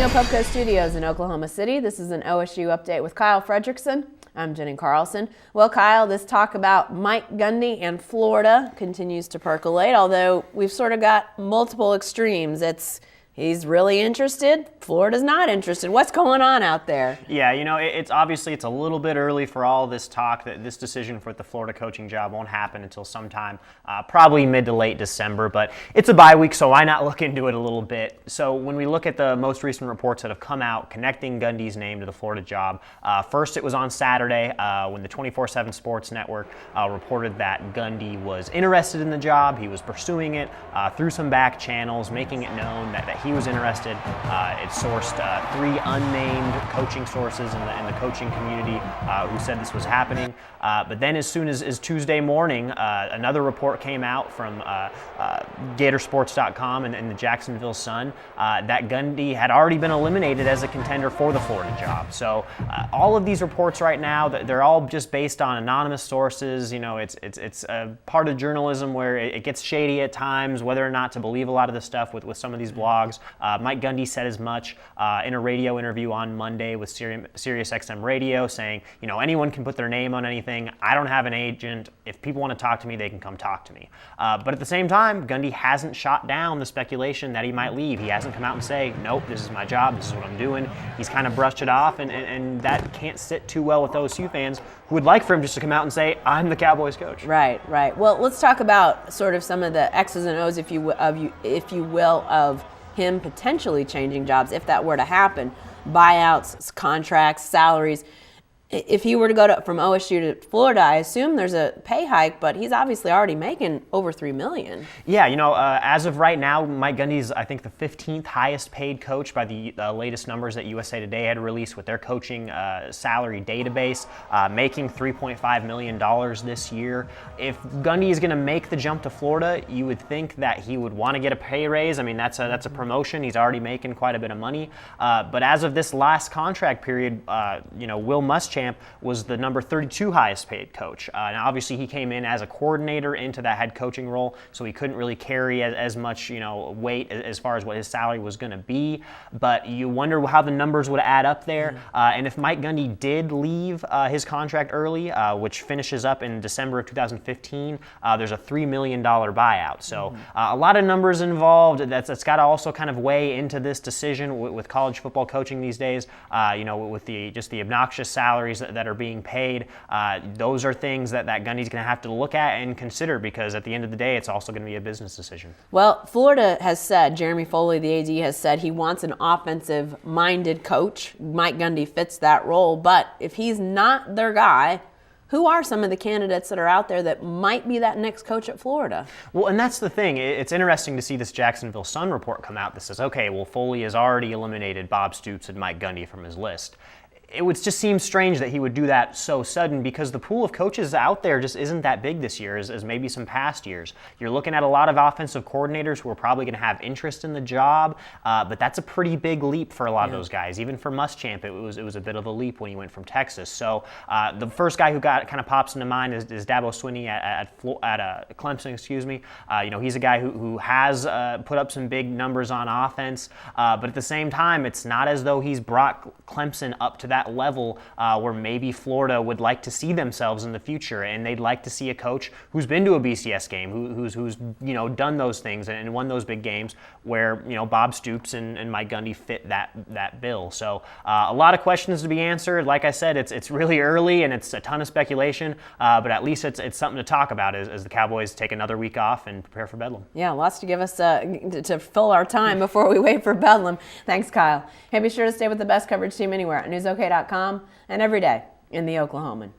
Pubco Studios in Oklahoma City. This is an OSU update with Kyle Fredrickson. I'm Jenny Carlson. Well, Kyle, this talk about Mike Gundy and Florida continues to percolate, although we've sort of got multiple extremes. He's really interested. Florida's not interested. What's going on out there? Yeah, it's obviously it's a little bit early for all this talk. That this decision for the Florida coaching job won't happen until sometime, probably mid to late December. But it's a bye week, so why not look into it a little bit? So when we look at the most recent reports that have come out connecting Gundy's name to the Florida job, first it was on Saturday when the 24/7 Sports Network reported that Gundy was interested in the job. He was pursuing it through some back channels, making it known that he was interested. It sourced three unnamed coaching sources in the coaching community who said this was happening. But then as soon as Tuesday morning, another report came out from Gatorsports.com and the Jacksonville Sun that Gundy had already been eliminated as a contender for the Florida job. So all of these reports right now, they're all just based on anonymous sources. It's a part of journalism where it gets shady at times, whether or not to believe a lot of this stuff with some of these blogs. Mike Gundy said as much in a radio interview on Monday with SiriusXM Radio, saying, anyone can put their name on anything. I don't have an agent. If people want to talk to me, they can come talk to me. But at the same time, Gundy hasn't shot down the speculation that he might leave. He hasn't come out and say, nope, this is my job, this is what I'm doing. He's kind of brushed it off, and that can't sit too well with OSU fans who would like for him just to come out and say, I'm the Cowboys coach. Right. Well, let's talk about sort of some of the X's and O's, if you will, of him potentially changing jobs if that were to happen. Buyouts, contracts, salaries. If he were to go from OSU to Florida, I assume there's a pay hike, but he's obviously already making over $3 million. Yeah, as of right now, Mike Gundy's, I think, the 15th highest paid coach by the latest numbers that USA Today had released with their coaching salary database, making $3.5 million this year. If Gundy is going to make the jump to Florida, you would think that he would want to get a pay raise. I mean, that's a promotion. He's already making quite a bit of money. But as of this last contract period, Will Muschamp was the number 32 highest paid coach. Now, obviously, he came in as a coordinator into that head coaching role, so he couldn't really carry as much, weight as far as what his salary was going to be. But you wonder how the numbers would add up there. And if Mike Gundy did leave his contract early, which finishes up in December of 2015, there's a $3 million buyout. So a lot of numbers involved. That's got to also kind of weigh into this decision with college football coaching these days. With the obnoxious salaries that are being paid, those are things that Gundy's going to have to look at and consider, because at the end of the day, it's also going to be a business decision. Well, Florida has said, Jeremy Foley, the AD, has said he wants an offensive-minded coach. Mike Gundy fits that role, but if he's not their guy, who are some of the candidates that are out there that might be that next coach at Florida? Well, and that's the thing. It's interesting to see this Jacksonville Sun report come out that says, okay, well, Foley has already eliminated Bob Stoops and Mike Gundy from his list. It would just seem strange that he would do that so sudden, because the pool of coaches out there just isn't that big this year as maybe some past years. You're looking at a lot of offensive coordinators who are probably going to have interest in the job, but that's a pretty big leap for a lot of those guys. Even for Muschamp, it was a bit of a leap when he went from Texas. So the first guy who kind of pops into mind is Dabo Swinney at Clemson. He's a guy who has put up some big numbers on offense, but at the same time, it's not as though he's brought Clemson up to that level where maybe Florida would like to see themselves in the future, and they'd like to see a coach who's been to a BCS game, who's done those things and won those big games, where Bob Stoops and Mike Gundy fit that bill. So a lot of questions to be answered. Like I said, it's really early and it's a ton of speculation, but at least it's something to talk about as the Cowboys take another week off and prepare for Bedlam. Yeah, lots to give us to fill our time before we wait for Bedlam. Thanks, Kyle. Hey, be sure to stay with the best coverage team anywhere at newsok.com and every day in the Oklahoman.